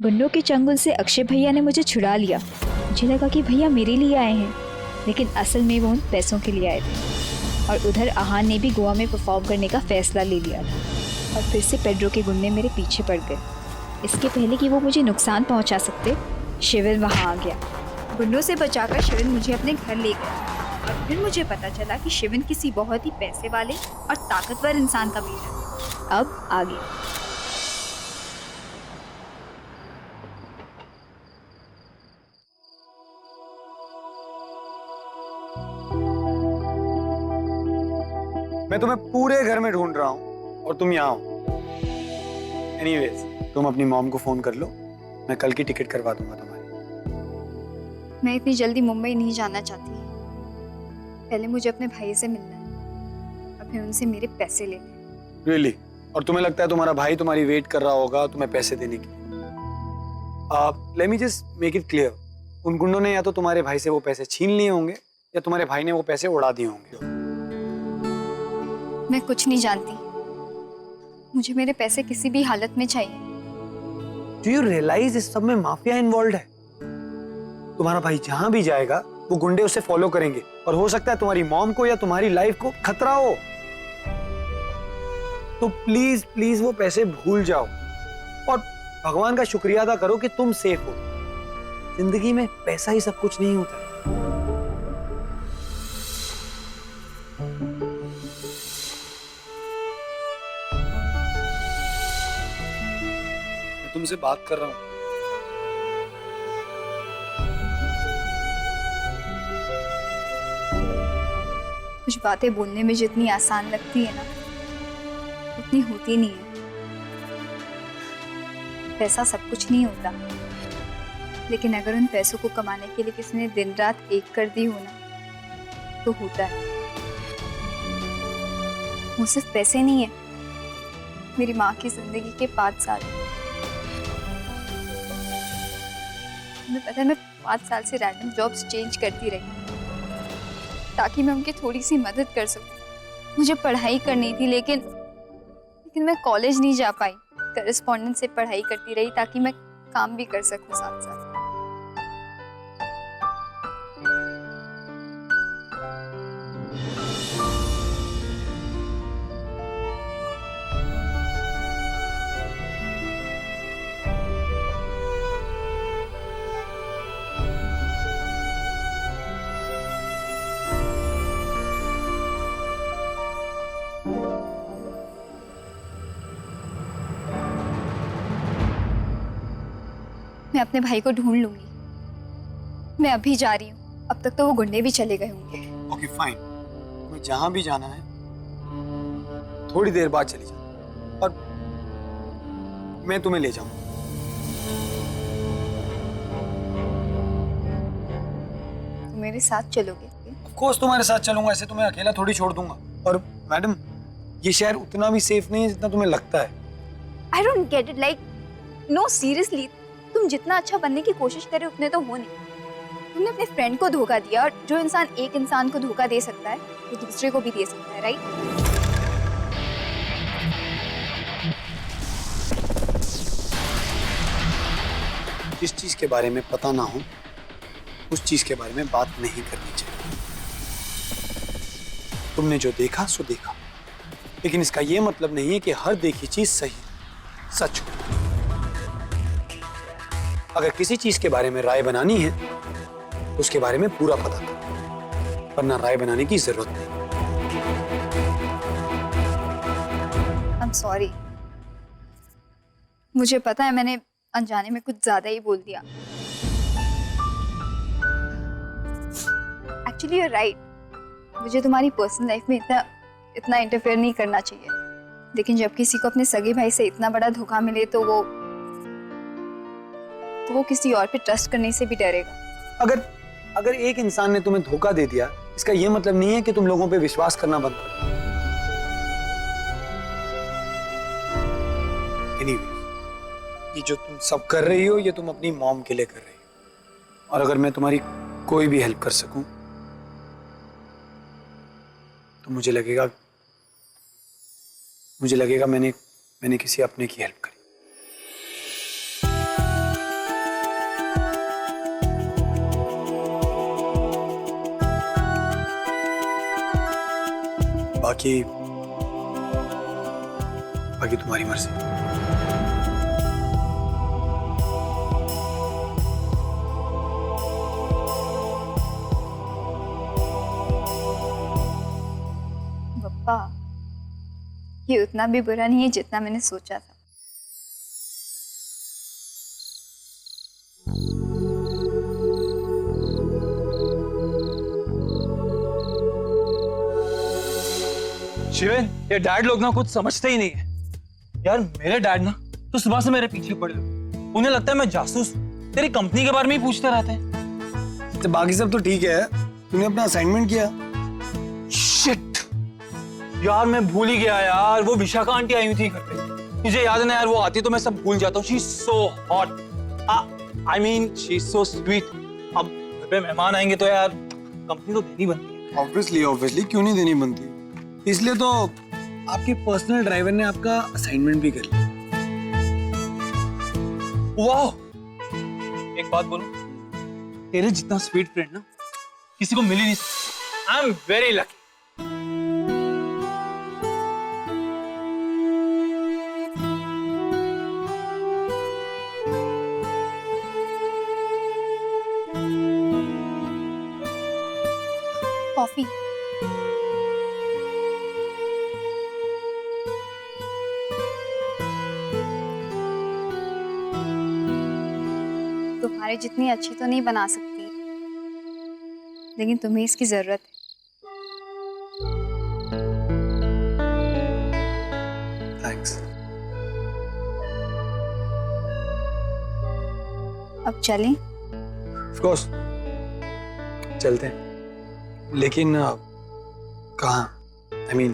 गुंडों के चंगुल से अक्षय भैया ने मुझे छुड़ा लिया। मुझे लगा कि भैया मेरे लिए आए हैं, लेकिन असल में वो उन पैसों के लिए आए थे। और उधर आहान ने भी गोवा में परफॉर्म करने का फैसला ले लिया था और फिर से पेड्रो के गुंडे मेरे पीछे पड़ गए। इसके पहले कि वो मुझे नुकसान पहुंचा सकते, शिविर वहां आ गया। गुंडों से बचाकर शिविर मुझे अपने घर ले गया और फिर मुझे पता चला कि शिविर किसी बहुत ही पैसे वाले और ताकतवर इंसान का बेटा है। अब आगे मैं तुम्हें पूरे घर में ढूंढ रहा हूँ और तुम यहाँ हो। एनीवेज, तुम अपनी मॉम को फोन कर लो, मैं कल की टिकट करवा दूंगा तुम्हारी। मैं इतनी जल्दी मुंबई नहीं जाना चाहती। पहले मुझे अपने भाई से मिलना है और फिर उनसे मेरे पैसे लेने हैं। रियली? और तुम्हें लगता है तुम्हारा भाई तुम्हारी वेट कर रहा होगा तुम्हें पैसे देने की? Let me just make it clear, उन गुंडों ने या तो तुम्हारे भाई से वो पैसे छीन लिए होंगे या तुम्हारे भाई ने वो पैसे उड़ा दिए होंगे। मैं कुछ नहीं जानती। मुझे मेरे पैसे किसी भी हालत में चाहिए। डू यू रियलाइज इस सब में माफिया इन्वॉल्व है? तुम्हारा भाई जहां भी जाएगा वो गुंडे उसे फॉलो करेंगे और हो सकता है तुम्हारी मॉम को या तुम्हारी लाइफ को खतरा हो। तो प्लीज प्लीज वो पैसे भूल जाओ और भगवान का शुक्रिया अदा करो कि तुम सेफ हो। जिंदगी में पैसा ही सब कुछ नहीं होता। मैं तुमसे बात कर रहा हूं। कुछ बातें बोलने में जितनी आसान लगती है ना, उतनी होती नहीं है। पैसा सब कुछ नहीं होता, लेकिन अगर उन पैसों को कमाने के लिए किसी ने दिन रात एक कर दी हो ना, तो होता है। वो सिर्फ पैसे नहीं है, मेरी माँ की जिंदगी के 5 साल। तुम्हें पता है, मैं 5 साल से रैंडम जॉब्स चेंज करती रही ताकि मैं उनकी थोड़ी सी मदद कर सकूं। मुझे पढ़ाई करनी थी, लेकिन मैं कॉलेज नहीं जा पाई। करेस्पॉन्डेंट से पढ़ाई करती रही ताकि मैं काम भी कर सकूं साथ साथ। मैं अपने भाई को ढूंढ लूंगी। मैं अभी जा रही हूँ, अब तक तो वो गुंडे भी चले गए होंगे। ओके फाइन, तुम्हें जहां भी जाना है थोड़ी देर बाद चली जाओ और मैं तुम्हें ले जाऊंगा। तुम मेरे साथ चलोगे? ऑफ कोर्स तुम्हारे साथ चलूंगा, ऐसे तुम्हें अकेला थोड़ी छोड़ दूंगा। और मैडम, ये शहर उतना भी सेफ नहीं है जितना तुम्हें लगता है। I don't get it, like, no seriously, तुम जितना अच्छा बनने की कोशिश करे उतने तो हो नहीं। तुमने अपने फ्रेंड को धोखा दिया, और जो इंसान एक इंसान को धोखा दे सकता है वो दूसरे को भी दे सकता है, राइट? जिस चीज के बारे में पता ना हो उस चीज के बारे में बात नहीं करनी चाहिए। तुमने जो देखा सो देखा, लेकिन इसका यह मतलब नहीं है कि हर देखी चीज सही सच हो। अगर किसी चीज के बारे में राय बनानी है तो उसके बारे में पूरा पता करो, वरना राय बनाने की जरूरत नहीं। I'm sorry, मुझे पता है मैंने अनजाने में कुछ ज्यादा ही बोल दिया। एक्चुअली you're right, मुझे तुम्हारी पर्सनल लाइफ में इतना इंटरफेयर नहीं करना चाहिए। लेकिन जब किसी को अपने सगे भाई से इतना बड़ा धोखा मिले तो वो किसी और पे ट्रस्ट करने से भी डरेगा। अगर एक इंसान ने तुम्हें धोखा दे दिया, इसका यह मतलब नहीं है कि तुम लोगों पे विश्वास करना बंद कर दो। एनीवे, ये जो तुम सब कर रही हो ये तुम अपनी मॉम के लिए कर रही हो, और अगर मैं तुम्हारी कोई भी हेल्प कर सकूं तो मुझे लगेगा मैंने किसी अपने की हेल्प करी। बाकी बाकी तुम्हारी मर्जी। पप्पा, ये उतना भी बुरा नहीं है जितना मैंने सोचा था। शिवेन, ये डैड लोग ना कुछ समझते ही नहीं है यार। मेरे डैड ना तो सुबह से मेरे पीछे पड़े हुए, उन्हें लगता है मैं जासूस तेरी कंपनी के बारे में ही पूछते रहते हैं। तो बाकी सब तो ठीक है, तूने अपना असाइनमेंट किया? शिट यार, मैं भूल ही गया यार। वो विशाखा आंटी आई हुई थी घर पे, मुझे याद है ना यार, वो आती तो मैं सब भूल जाता हूँ। She is so hot, I mean she is so sweet. अब घर पे मेहमान आएंगे तो यार कंपनी तो देनी बनती है। ऑब्वियसली क्यों नहीं देनी बनती, इसलिए तो आपके पर्सनल ड्राइवर ने आपका असाइनमेंट भी कर लिया। वाह, एक बात बोलूं, तेरे जितना स्वीट फ्रेंड ना किसी को मिल ही नहीं सकता। I am very lucky. Coffee. तुम्हारे जितनी अच्छी तो नहीं बना सकती, लेकिन तुम्हें इसकी जरूरत है। थैंक्स। अब चलें? ऑफ कोर्स चलते हैं, लेकिन कहाँ? आई मीन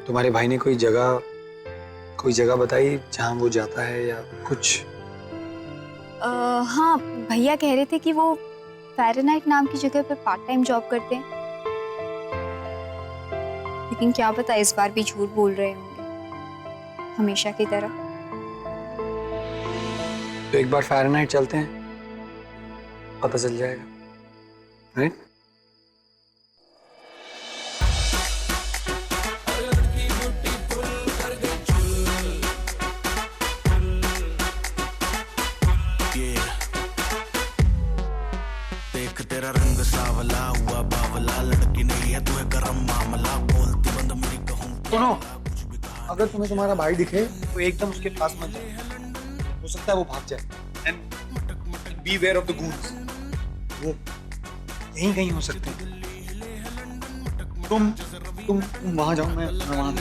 तुम्हारे भाई ने कोई जगह बताई जहाँ वो जाता है या कुछ? हाँ, भैया कह रहे थे कि वो फ़ारेनहाइट नाम की जगह पर पार्ट टाइम जॉब करते हैं, लेकिन क्या पता इस बार भी झूठ बोल रहे होंगे हमेशा की तरह। तो एक बार फ़ारेनहाइट चलते हैं, पता चल जाएगा, राइट? सुनो, अगर तुम्हें तुम्हारा भाई दिखे तो एकदम उसके पास मत जाओ, हो सकता है वो भाग जाए। And beware of the goons, वो यहीं कहीं हो सकते हैं। तुम वहां जाओ, मैं वहां।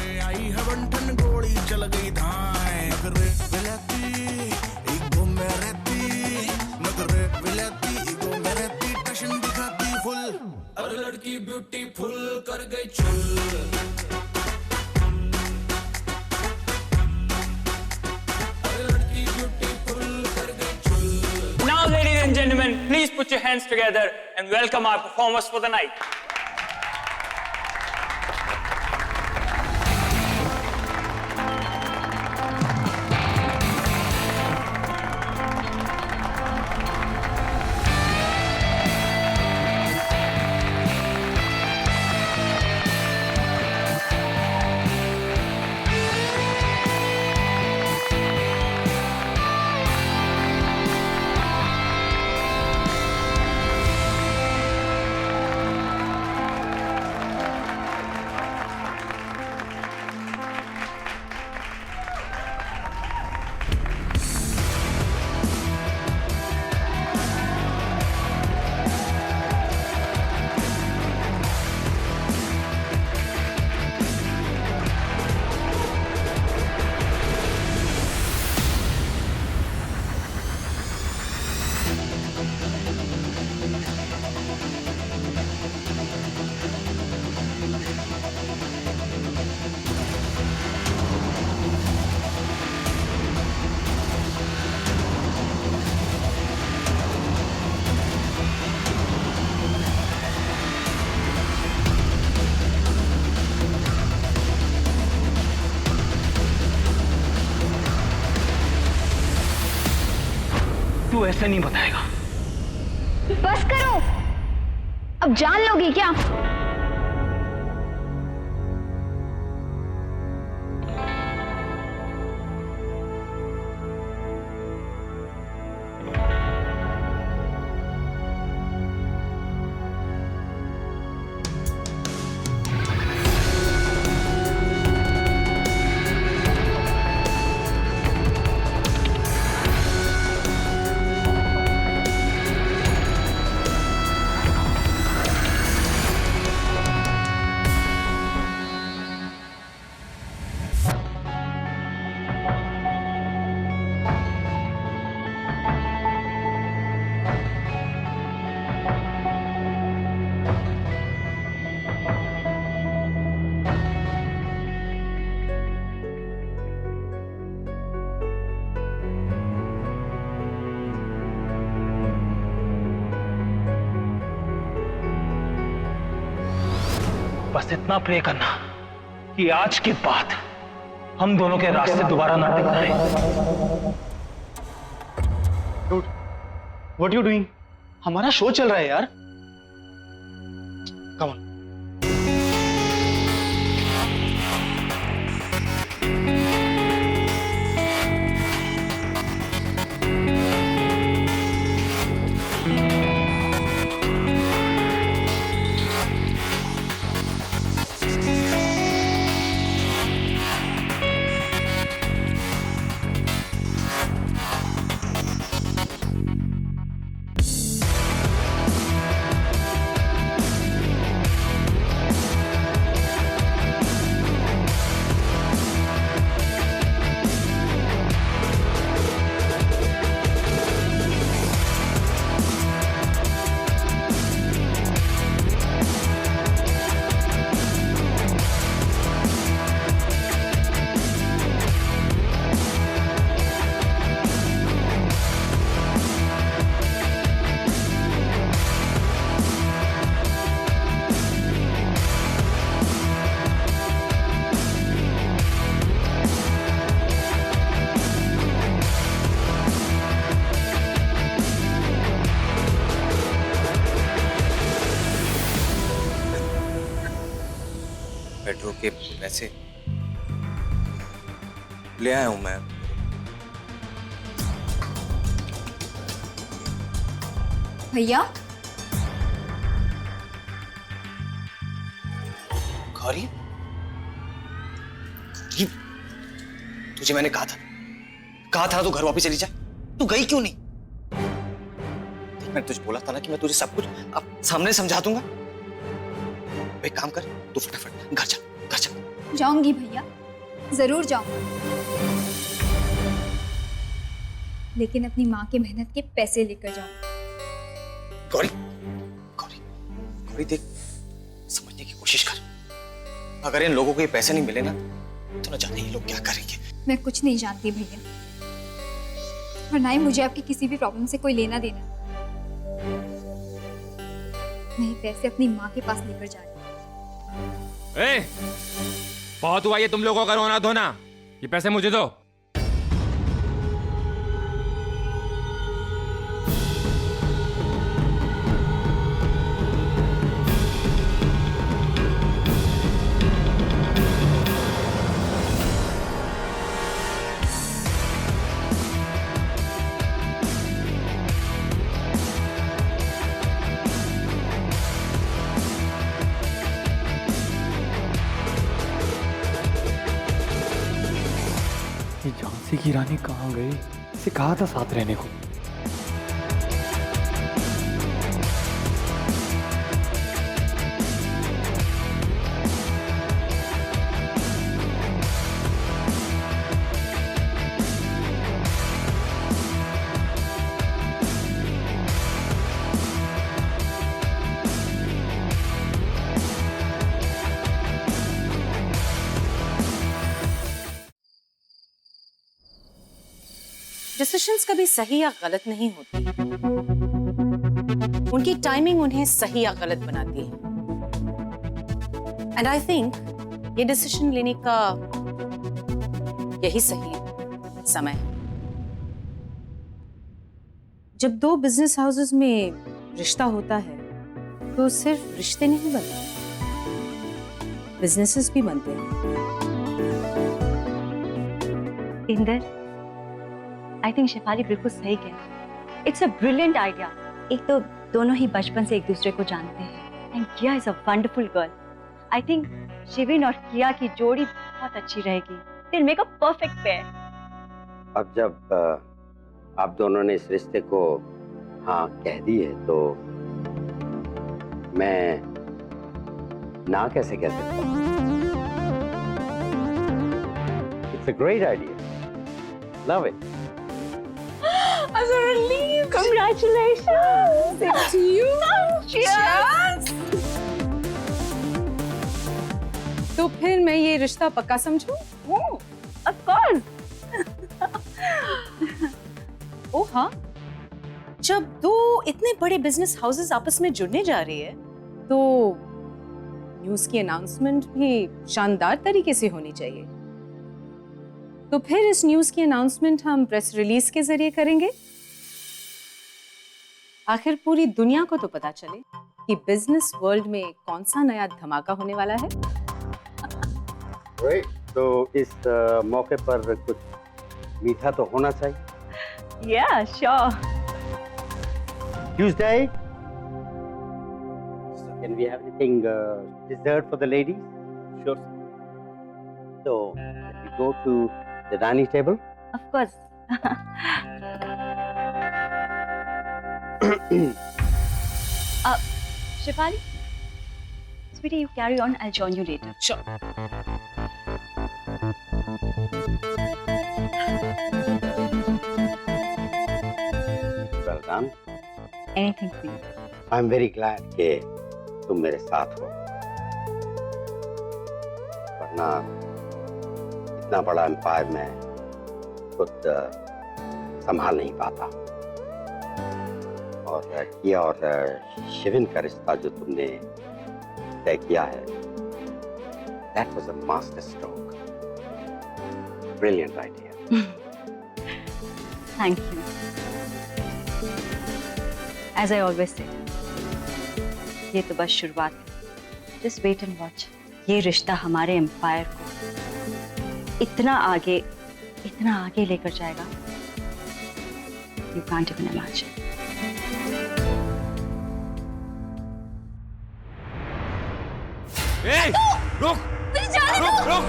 लड़की ब्यूटीफुल कर गई चुल। Now, ladies and gentlemen, please put your hands together and welcome our performers for the night. तू ऐसे नहीं बताएगा। बस करो, अब जान लोगी क्या? बस इतना प्रे करना कि आज के बाद हम दोनों के रास्ते दोबारा ना टकराएं। Dude, what you doing? हमारा शो चल रहा है यार। Come on. पेट्रोल के पैसे ले आया हूं मैं। भैया गौरी, तुझे मैंने कहा था तू घर वापस चली जा। तू गई क्यों नहीं? देख, मैंने तुझे बोला था ना कि मैं तुझे सब कुछ अब सामने समझा दूंगा। एक काम कर, तू फटाफट घर जा। जाऊंगी भैया, जरूर जाऊंगी, लेकिन अपनी माँ की मेहनत के पैसे लेकर जाऊंगी। गौरी देख, समझने की कोशिश कर। अगर इन लोगों को ये पैसे नहीं मिले ना, तो न जाने ये लोग क्या करेंगे। मैं कुछ नहीं जानती भैया, और ना ही मुझे आपकी किसी भी प्रॉब्लम से कोई लेना देना। मैं ये पैसे अपनी माँ के पास लेकर जा रही हूँ। बहुत हुआ ये तुम लोगों का रोना धोना। ये पैसे मुझे दो। झांसी की रानी कहाँ गई? इसे कहा था साथ रहने को। डिसीजंस कभी सही या गलत नहीं होती, उनकी टाइमिंग उन्हें सही या गलत बनाती है। एंड आई थिंक ये डिसीजन लेने का यही सही समय है। जब दो बिजनेस हाउसेस में रिश्ता होता है तो सिर्फ रिश्ते नहीं बनते, बिजनेसेस भी बनते हैं। इंदर, आई थिंक शेफाली बिल्कुल सही कह। It's a brilliant idea. एक तो दोनों ही बचपन से एक दूसरे को जानते हैं, एंड किया is a wonderful girl. I think Shivin और किया की जोड़ी बहुत अच्छी रहेगी। They will make a perfect pair. अब जब आप दोनों ने इस रिश्ते को हाँ कह दी है, तो मैं ना कैसे कह सकता हूँ? It's a great idea, love it. I'm so relieved. Congratulations. Same to you. Cheers. तो फिर मैं ये रिश्ता पक्का समझूं? Of course. ओ हाँ, जब दो इतने बड़े बिजनेस हाउसेस आपस में जुड़ने जा रही है, तो न्यूज़ की अनाउंसमेंट भी शानदार तरीके से होनी चाहिए। तो फिर इस न्यूज़ की अनाउंसमेंट हम प्रेस रिलीज के जरिए करेंगे। आखिर पूरी दुनिया को तो पता चले कि बिजनेस वर्ल्ड में कौन सा नया धमाका होने वाला है। तो इस मौके पर कुछ मीठा तो होना चाहिए। Yeah, sure. Tuesday. So can we have anything dessert for the ladies? Sure. So can we go to the dining table? Of course. Shefali, sweetie, you carry on. I'll join you later. Sure. Well done. Anything for you. I'm very glad कि तुम मेरे साथ हो, वरना इतना बड़ा empire मैं खुद संभाल नहीं पाता। और किया और शिविन का रिश्ता जो तुमने तय किया है, that was a master stroke. Brilliant idea. Thank you. As I always say, ये तो बस शुरुआत है। Just wait and watch. ये रिश्ता हमारे एम्पायर को इतना आगे लेकर जाएगा। You can't even imagine. ए, रुक! रुक!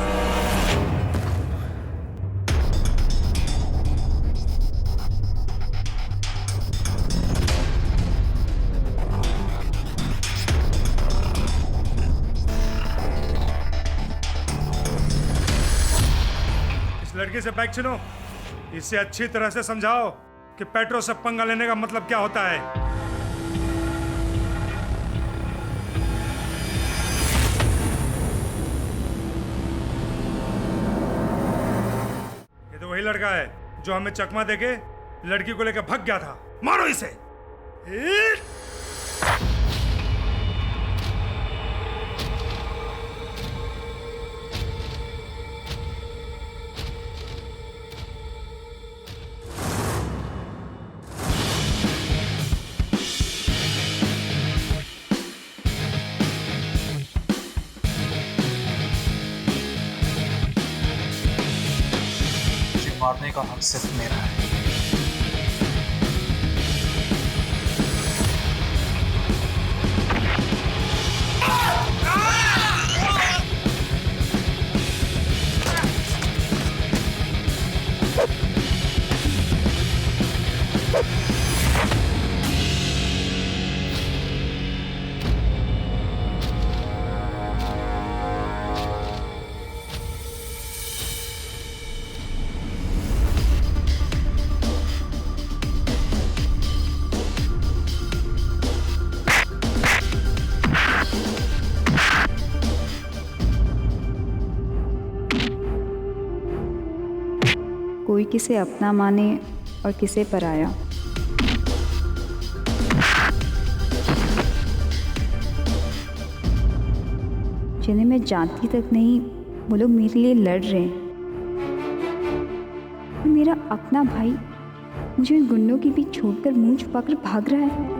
इस लड़की से बैग छीनो, इसे अच्छी तरह से समझाओ कि पेट्रो से पंगा लेने का मतलब क्या होता है। वही लड़का है जो हमें चकमा देके लड़की को लेकर भाग गया था। मारो इसे। मारने का हक सिर्फ मेरा है। कोई किसे अपना माने और किसे पराया। जिन्हें मैं जानती तक नहीं, वो लोग मेरे लिए लड़ रहे हैं। और मेरा अपना भाई मुझे उन गुंडों के बीच छोड़कर मुंह छुपाकर भाग रहा है।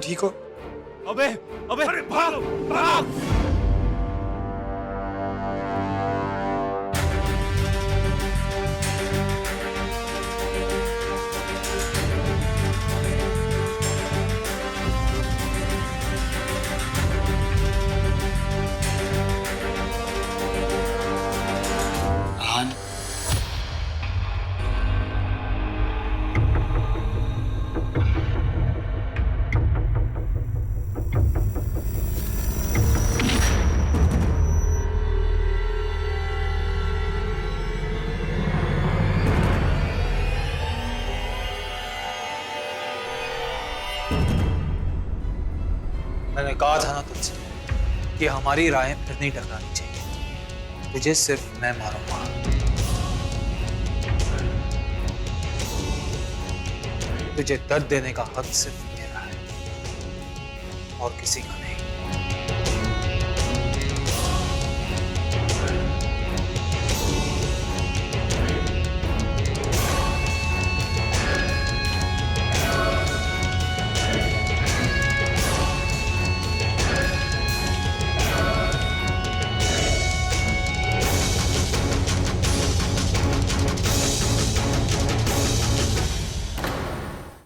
ठीक हो? अबे अरे भागो, भागो। मैंने कहा था ना तुझसे कि हमारी राहें फिर नहीं टकरानी चाहिए। तुझे सिर्फ मैं मारूंगा। तुझे दर्द देने का हक सिर्फ मेरा है और किसी का नहीं।